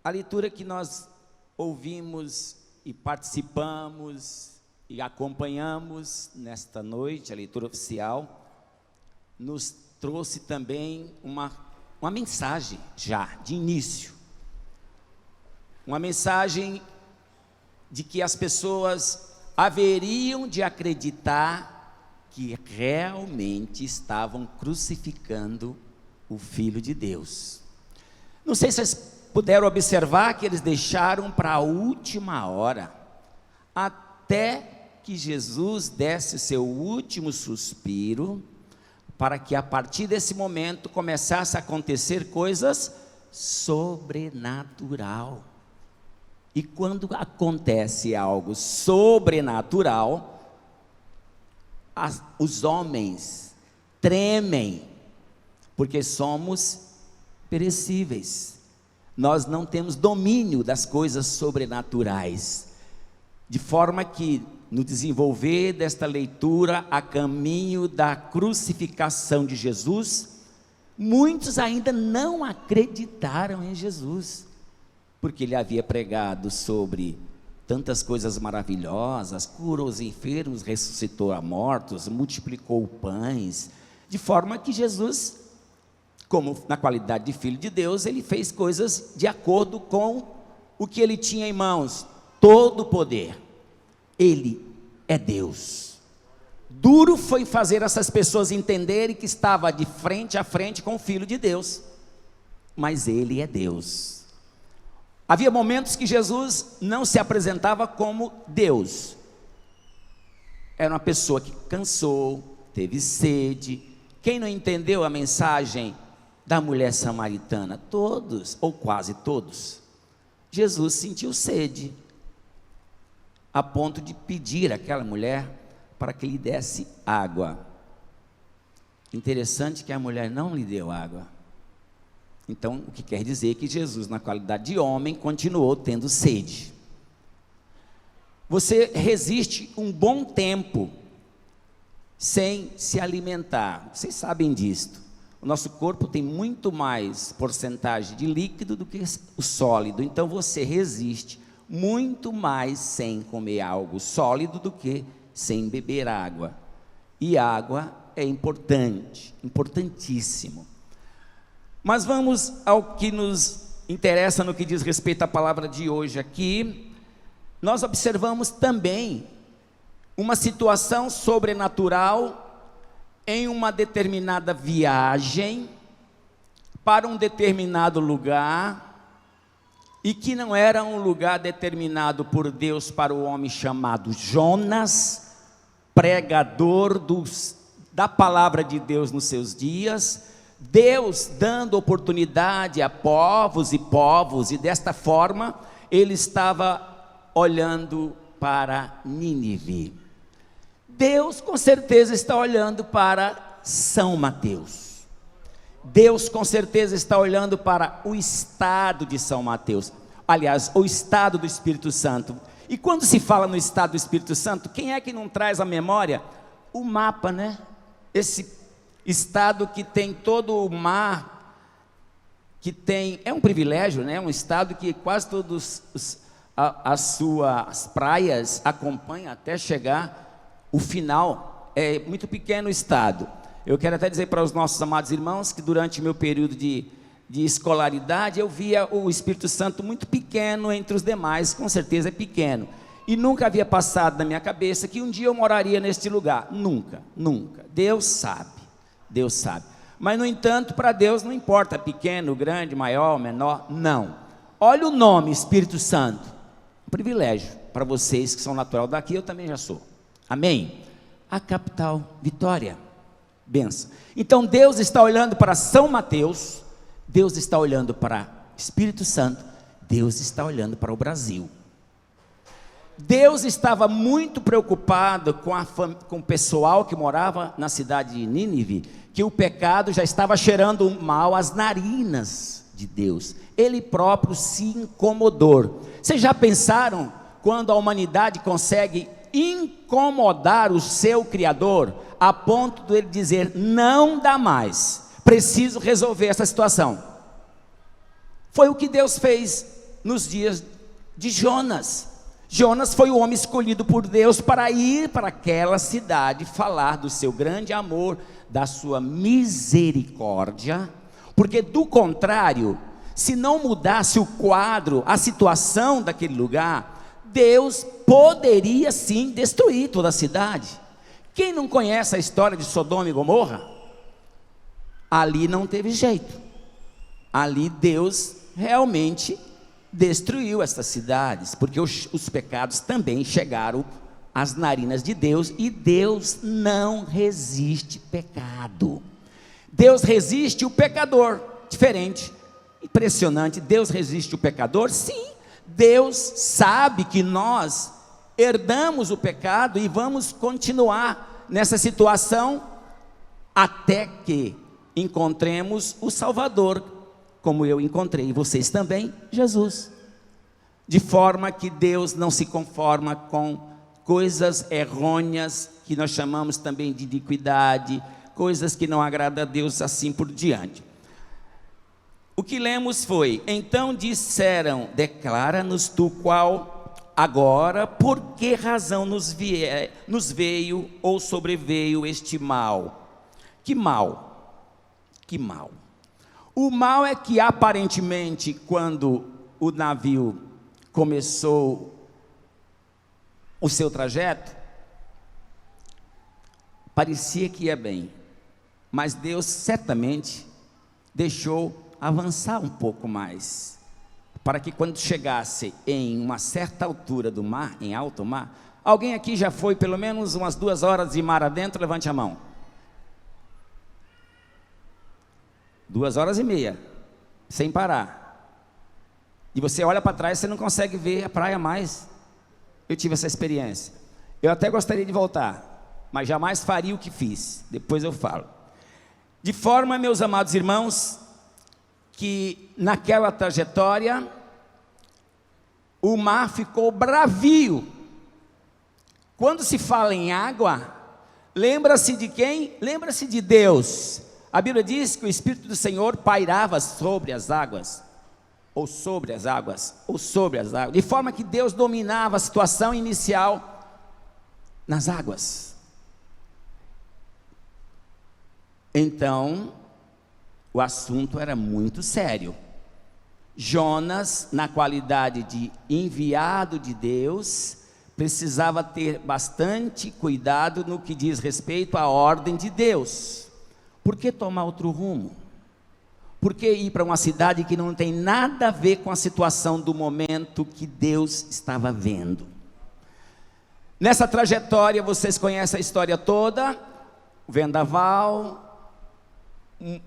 A leitura que nós ouvimos e participamos e acompanhamos nesta noite, a leitura oficial, nos trouxe também uma mensagem já de início. Uma mensagem de que as pessoas haveriam de acreditar que realmente estavam crucificando o Filho de Deus. Não sei se vocês puderam observar que eles deixaram para a última hora, até que Jesus desse o seu último suspiro, para que a partir desse momento começasse a acontecer coisas sobrenatural. E quando acontece algo sobrenatural, os homens tremem, porque somos perecíveis. Nós não temos domínio das coisas sobrenaturais, de forma que no desenvolver desta leitura a caminho da crucificação de Jesus, muitos ainda não acreditaram em Jesus, porque ele havia pregado sobre tantas coisas maravilhosas, curou os enfermos, ressuscitou a mortos, multiplicou pães, de forma que Jesus, como na qualidade de Filho de Deus, ele fez coisas de acordo com o que ele tinha em mãos, todo o poder. Ele é Deus. Duro foi fazer essas pessoas entenderem que estava de frente a frente com o Filho de Deus, mas ele é Deus. Havia momentos que Jesus não se apresentava como Deus, era uma pessoa que cansou, teve sede. Quem não entendeu a mensagem da mulher samaritana? Todos, ou quase todos. Jesus sentiu sede, a ponto de pedir àquela mulher para que lhe desse água. Interessante que a mulher não lhe deu água. Então, o que quer dizer que Jesus, na qualidade de homem, continuou tendo sede. Você resiste um bom tempo sem se alimentar. Vocês sabem disto. O nosso corpo tem muito mais porcentagem de líquido do que o sólido. Então você resiste muito mais sem comer algo sólido do que sem beber água. E água é importante, importantíssimo. Mas vamos ao que nos interessa no que diz respeito à palavra de hoje aqui. Nós observamos também uma situação sobrenatural em uma determinada viagem para um determinado lugar, e que não era um lugar determinado por Deus para o homem chamado Jonas, pregador da palavra de Deus nos seus dias. Deus dando oportunidade a povos, e desta forma ele estava olhando para Nínive. Deus com certeza está olhando para São Mateus. Deus com certeza está olhando para o estado de São Mateus, aliás, o estado do Espírito Santo. E quando se fala no estado do Espírito Santo, quem é que não traz à memória o mapa, né? Esse estado que tem todo o mar, que tem, é um privilégio, né? Um estado que quase todas as suas praias acompanham até chegar o final. É muito pequeno o estado. Eu quero até dizer para os nossos amados irmãos que durante meu período de escolaridade eu via o Espírito Santo muito pequeno entre os demais, com certeza é pequeno, e nunca havia passado na minha cabeça que um dia eu moraria neste lugar. Nunca, nunca. Deus sabe, mas no entanto para Deus não importa pequeno, grande, maior, menor, não. Olha o nome Espírito Santo, um privilégio para vocês que são natural daqui, eu também já sou, amém? A capital, Vitória, benção. Então Deus está olhando para São Mateus, Deus está olhando para Espírito Santo, Deus está olhando para o Brasil. Deus estava muito preocupado com o pessoal que morava na cidade de Nínive, que o pecado já estava cheirando mal às narinas de Deus. Ele próprio se incomodou. Vocês já pensaram quando a humanidade consegue incomodar o seu Criador, a ponto de ele dizer, não dá mais, preciso resolver essa situação? Foi o que Deus fez nos dias de Jonas. Jonas foi o homem escolhido por Deus para ir para aquela cidade falar do seu grande amor, da sua misericórdia, porque do contrário, se não mudasse o quadro, a situação daquele lugar, Deus poderia sim destruir toda a cidade. Quem não conhece a história de Sodoma e Gomorra? Ali não teve jeito, ali Deus realmente destruiu essas cidades, porque os pecados também chegaram às narinas de Deus, e Deus não resiste pecado. Deus resiste o pecador, diferente, impressionante. Deus resiste o pecador? Sim, Deus sabe que nós herdamos o pecado e vamos continuar nessa situação até que encontremos o Salvador, como eu encontrei, e vocês também, Jesus. De forma que Deus não se conforma com coisas errôneas, que nós chamamos também de iniquidade, coisas que não agradam a Deus, assim por diante. O que lemos foi: então disseram, declara-nos tu qual agora, por que razão nos veio ou sobreveio este mal? Que mal? Que mal? O mal é que aparentemente, quando o navio começou o seu trajeto, parecia que ia bem, mas Deus certamente deixou avançar um pouco mais, para que quando chegasse em uma certa altura do mar, em alto mar. Alguém aqui já foi pelo menos umas 2 horas de mar adentro? Levante a mão. 2h30, sem parar. E você olha para trás, você não consegue ver a praia mais. Eu tive essa experiência. Eu até gostaria de voltar, mas jamais faria o que fiz. Depois eu falo. De forma, meus amados irmãos, que naquela trajetória, o mar ficou bravio. Quando se fala em água, lembra-se de quem? Lembra-se de Deus. A Bíblia diz que o Espírito do Senhor pairava sobre as águas, ou sobre as águas, ou sobre as águas, de forma que Deus dominava a situação inicial nas águas. Então, o assunto era muito sério. Jonas, na qualidade de enviado de Deus, precisava ter bastante cuidado no que diz respeito à ordem de Deus. Por que tomar outro rumo? Por que ir para uma cidade que não tem nada a ver com a situação do momento que Deus estava vendo? Nessa trajetória, vocês conhecem a história toda: vendaval,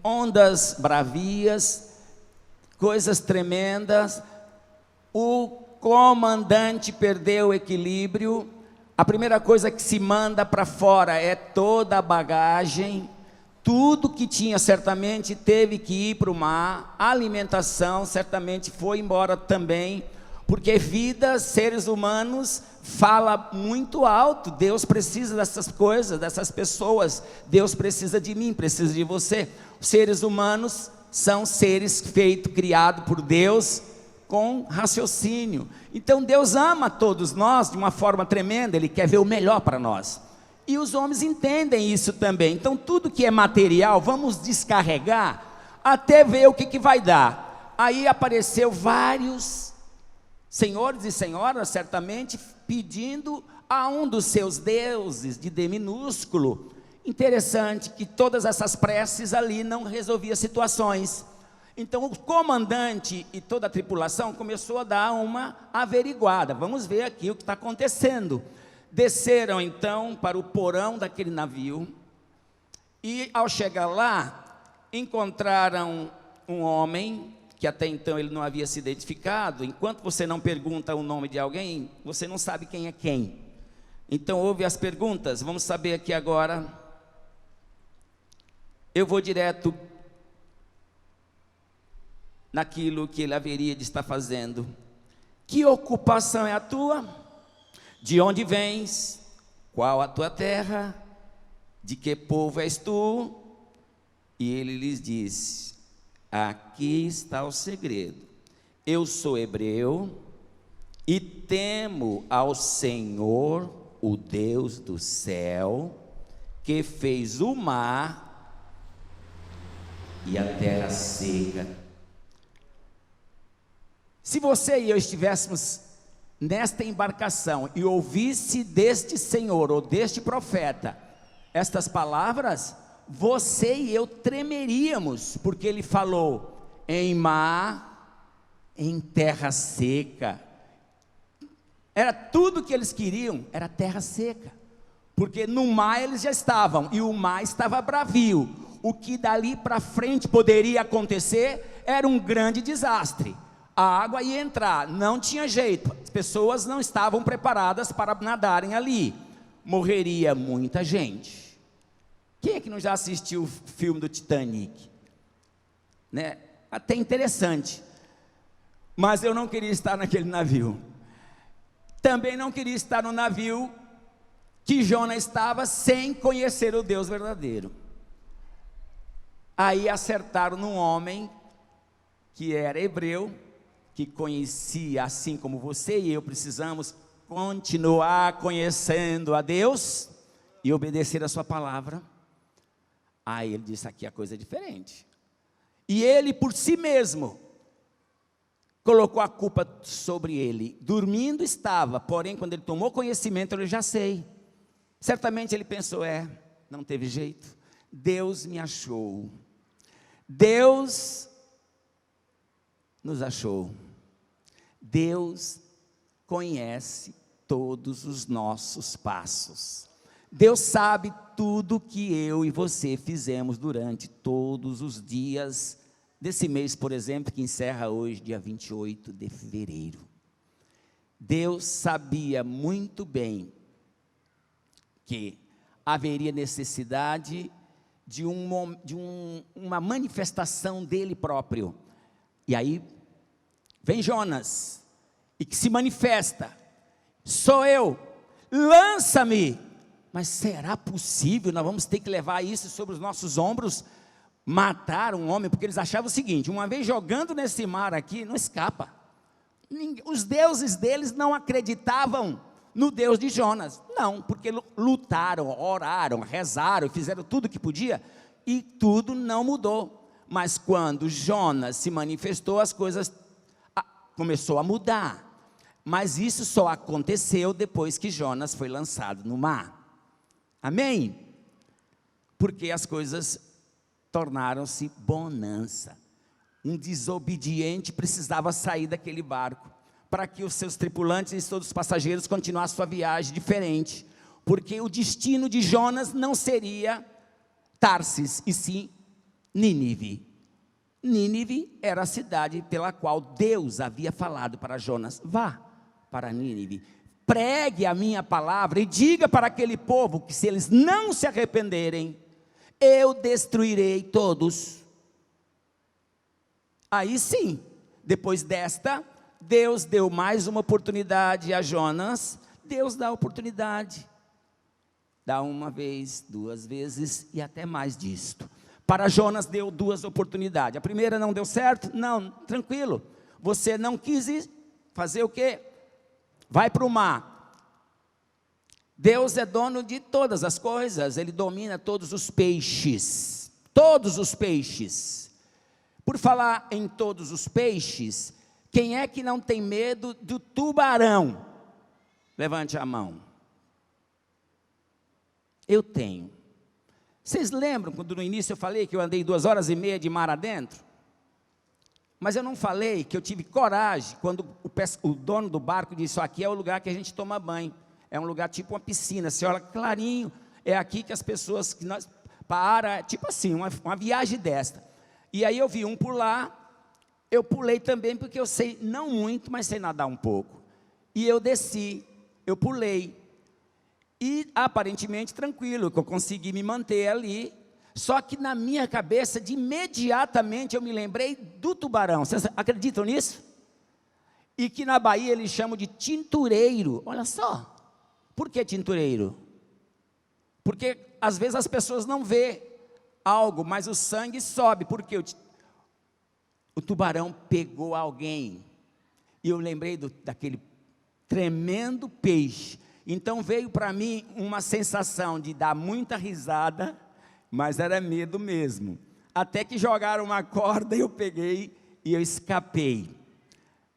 ondas bravias, coisas tremendas. O comandante perdeu o equilíbrio. A primeira coisa que se manda para fora é toda a bagagem. Tudo que tinha certamente teve que ir para o mar. A alimentação certamente foi embora também, porque vida, seres humanos, fala muito alto. Deus precisa dessas coisas, dessas pessoas. Deus precisa de mim, precisa de você. Os seres humanos são seres feitos, criados por Deus, com raciocínio. Então Deus ama todos nós de uma forma tremenda. Ele quer ver o melhor para nós. E os homens entendem isso também. Então tudo que é material, vamos descarregar até ver o que vai dar. Aí apareceu vários senhores e senhoras, certamente, pedindo a um dos seus deuses, de D minúsculo. Interessante que todas essas preces ali não resolviam situações. Então o comandante e toda a tripulação começou a dar uma averiguada. Vamos ver aqui o que está acontecendo. Desceram então para o porão daquele navio, e ao chegar lá, encontraram um homem, que até então ele não havia se identificado. Enquanto você não pergunta o nome de alguém, você não sabe quem é quem. Então houve as perguntas. Vamos saber aqui agora. Eu vou direto naquilo que ele haveria de estar fazendo. Que ocupação é a tua? De onde vens? Qual a tua terra? De que povo és tu? E ele lhes disse: aqui está o segredo. eu sou hebreu e temo ao Senhor, o Deus do céu, que fez o mar e a terra seca. Se você e eu estivéssemos nesta embarcação e ouvisse deste Senhor ou deste profeta estas palavras, você e eu tremeríamos, porque ele falou em mar, em terra seca. Era tudo que eles queriam, era terra seca, porque no mar eles já estavam, e o mar estava bravio. O que dali para frente poderia acontecer era um grande desastre. A água ia entrar, não tinha jeito, as pessoas não estavam preparadas para nadarem ali, morreria muita gente. Quem é que não já assistiu o filme do Titanic? Né? Até interessante, mas eu não queria estar naquele navio. Também não queria estar no navio que Jonas estava sem conhecer o Deus verdadeiro. Aí acertaram num homem que era hebreu, que conhecia, assim como você e eu precisamos continuar conhecendo a Deus e obedecer a sua palavra. Aí ele disse: aqui a coisa é diferente. E ele por si mesmo colocou a culpa sobre ele. Dormindo estava, porém quando ele tomou conhecimento, ele já sei. Certamente ele pensou: não teve jeito, Deus me achou. Deus nos achou. Deus conhece todos os nossos passos. Deus sabe tudo que eu e você fizemos durante todos os dias desse mês, por exemplo, que encerra hoje, dia 28 de fevereiro. Deus sabia muito bem que haveria necessidade de uma manifestação dele próprio. E aí vem Jonas, e que se manifesta: sou eu, lança-me. Mas será possível? Nós vamos ter que levar isso sobre os nossos ombros, matar um homem? Porque eles achavam o seguinte: uma vez jogando nesse mar aqui, não escapa. Os deuses deles não acreditavam no Deus de Jonas, não, porque lutaram, oraram, rezaram, fizeram tudo o que podia, e tudo não mudou. Mas quando Jonas se manifestou, as coisas começou a mudar. Mas isso só aconteceu depois que Jonas foi lançado no mar. Amém? Porque as coisas tornaram-se bonança. Um desobediente precisava sair daquele barco, para que os seus tripulantes e todos os passageiros continuassem sua viagem diferente. Porque o destino de Jonas não seria Tarsis, e sim Nínive. Nínive era a cidade pela qual Deus havia falado para Jonas: vá para Nínive, pregue a minha palavra e diga para aquele povo que se eles não se arrependerem, eu destruirei todos. Aí sim, depois desta, Deus deu mais uma oportunidade a Jonas. Deus dá oportunidade, dá uma vez, duas vezes e até mais disto. Para Jonas deu duas oportunidades. A primeira não deu certo? Não, tranquilo. Você não quis ir, fazer o quê? Vai para o mar. Deus é dono de todas as coisas, Ele domina todos os peixes. Todos os peixes. Por falar em todos os peixes, quem é que não tem medo do tubarão? Levante a mão. Eu tenho. Vocês lembram quando no início eu falei que eu andei 2h30 de mar adentro? Mas eu não falei que eu tive coragem quando o dono do barco disse: aqui é o lugar que a gente toma banho. É um lugar tipo uma piscina, você olha clarinho, é aqui que as pessoas que nós param, tipo assim, uma viagem desta. E aí eu vi um pular, eu pulei também, porque eu sei, não muito, mas sei nadar um pouco. E eu desci, eu pulei. E aparentemente tranquilo, que eu consegui me manter ali. Só que na minha cabeça, de imediatamente eu me lembrei do tubarão. Vocês acreditam nisso? E que na Bahia eles chamam de tintureiro. Olha só. Por que tintureiro? Porque às vezes as pessoas não vê algo, mas o sangue sobe. Porque o tubarão pegou alguém. e eu lembrei daquele tremendo peixe. Então veio para mim uma sensação de dar muita risada, mas era medo mesmo. Até que jogaram uma corda e eu peguei e eu escapei.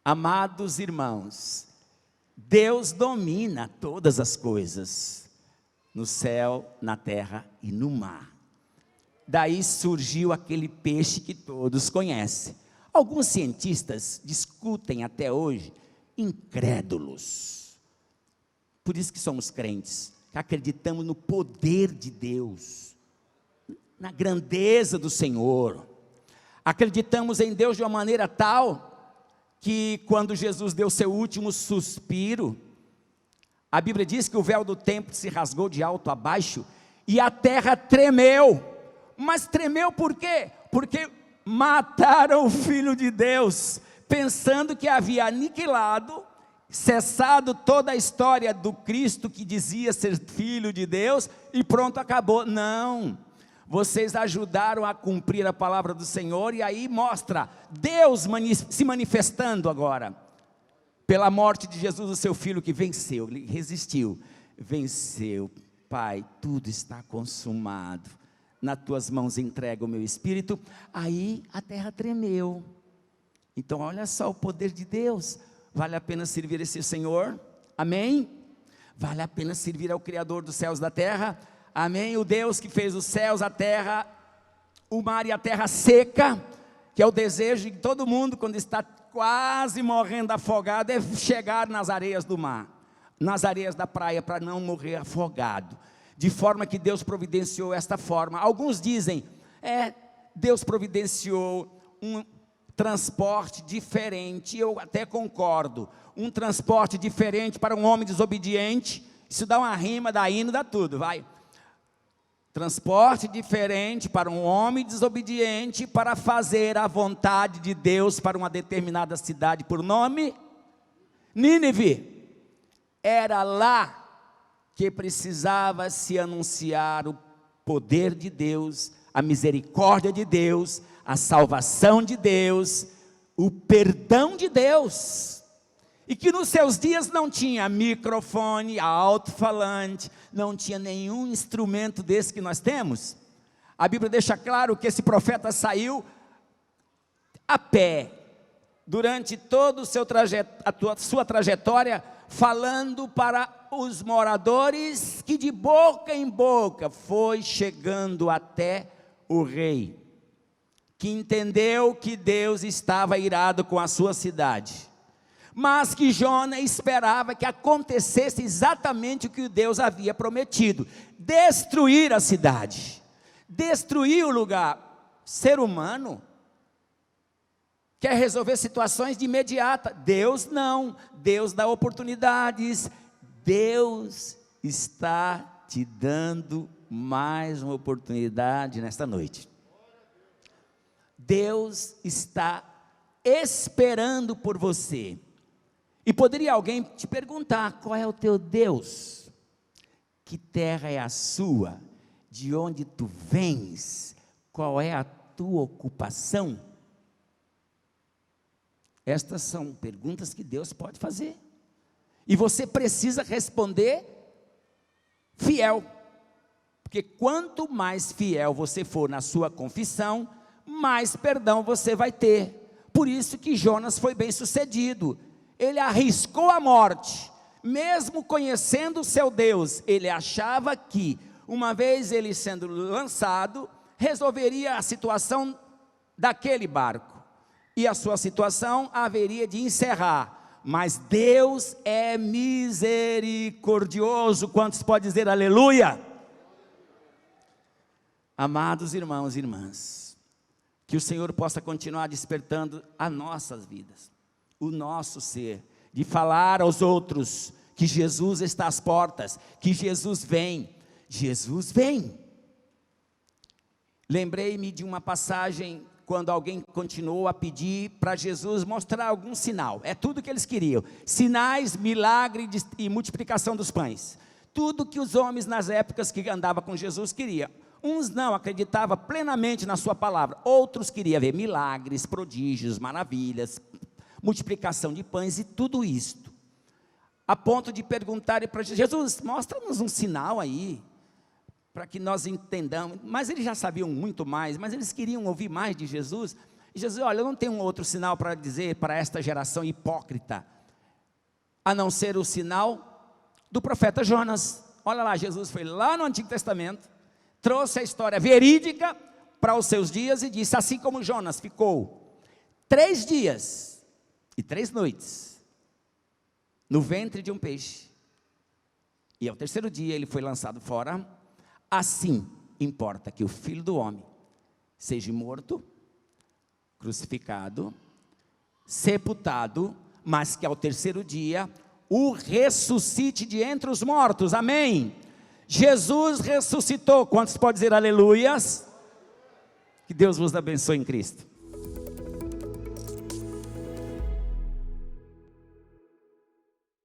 Amados irmãos, Deus domina todas as coisas, no céu, na terra e no mar. Daí surgiu aquele peixe que todos conhecem. Alguns cientistas discutem até hoje, incrédulos. Por isso que somos crentes, que acreditamos no poder de Deus, na grandeza do Senhor. Acreditamos em Deus de uma maneira tal, que quando Jesus deu seu último suspiro, a Bíblia diz que o véu do templo se rasgou de alto a baixo, e a terra tremeu. Mas tremeu por quê? Porque mataram o Filho de Deus, pensando que havia aniquilado, cessado toda a história do Cristo que dizia ser Filho de Deus, e pronto, acabou. Não, vocês ajudaram a cumprir a palavra do Senhor, e aí mostra Deus se manifestando agora, pela morte de Jesus, o seu Filho que venceu, ele resistiu, venceu. Pai, tudo está consumado, nas tuas mãos entrego o meu espírito. Aí a terra tremeu. Então olha só o poder de Deus. Vale a pena servir esse Senhor? Amém? Vale a pena servir ao Criador dos céus e da terra? Amém? O Deus que fez os céus, a terra, o mar e a terra seca, que é o desejo de todo mundo quando está quase morrendo afogado, é chegar nas areias do mar, nas areias da praia, para não morrer afogado. De forma que Deus providenciou esta forma. Alguns dizem, Deus providenciou um transporte diferente. Eu até concordo, um transporte diferente para um homem desobediente. Isso dá uma rima, dá hino, dá tudo, vai. Transporte diferente para um homem desobediente, para fazer a vontade de Deus para uma determinada cidade, por nome Nínive. Era lá que precisava se anunciar o poder de Deus, a misericórdia de Deus, a salvação de Deus, o perdão de Deus, e que nos seus dias não tinha microfone, alto-falante, não tinha nenhum instrumento desse que nós temos. A Bíblia deixa claro que esse profeta saiu a pé, durante todo o seu sua trajetória, falando para os moradores, que de boca em boca foi chegando até o rei, que entendeu que Deus estava irado com a sua cidade, mas que Jonas esperava que acontecesse exatamente o que Deus havia prometido: destruir a cidade, destruir o lugar. Ser humano quer resolver situações de imediata, Deus não. Deus dá oportunidades. Deus está te dando mais uma oportunidade nesta noite. Deus está esperando por você. E poderia alguém te perguntar: qual é o teu Deus? Que terra é a sua? De onde tu vens? Qual é a tua ocupação? Estas são perguntas que Deus pode fazer, e você precisa responder fiel, porque quanto mais fiel você for na sua confissão, mais perdão você vai ter. Por isso que Jonas foi bem sucedido. Ele arriscou a morte, mesmo conhecendo o seu Deus. Ele achava que, uma vez ele sendo lançado, resolveria a situação daquele barco, e a sua situação haveria de encerrar. Mas Deus é misericordioso. Quantos podem dizer aleluia? Amados irmãos e irmãs, que o Senhor possa continuar despertando as nossas vidas, o nosso ser, de falar aos outros que Jesus está às portas, que Jesus vem. Jesus vem. Lembrei-me de uma passagem, quando alguém continuou a pedir para Jesus mostrar algum sinal. É tudo que eles queriam: sinais, milagre e multiplicação dos pães. Tudo que os homens nas épocas que andavam com Jesus queriam. Uns não acreditavam plenamente na sua palavra, outros queriam ver milagres, prodígios, maravilhas, multiplicação de pães e tudo isto. A ponto de perguntarem para Jesus, mostra-nos um sinal aí, para que nós entendamos. Mas eles já sabiam muito mais, mas eles queriam ouvir mais de Jesus. E Jesus, olha, eu não tenho um outro sinal para dizer para esta geração hipócrita, a não ser o sinal do profeta Jonas. Olha lá, Jesus foi lá no Antigo Testamento, trouxe a história verídica para os seus dias e disse, assim como Jonas ficou 3 dias e 3 noites no ventre de um peixe, e ao 3º dia ele foi lançado fora, assim importa que o Filho do Homem seja morto, crucificado, sepultado, mas que ao 3º dia o ressuscite de entre os mortos, amém? Jesus ressuscitou, quantos podem dizer aleluias? Que Deus vos abençoe em Cristo.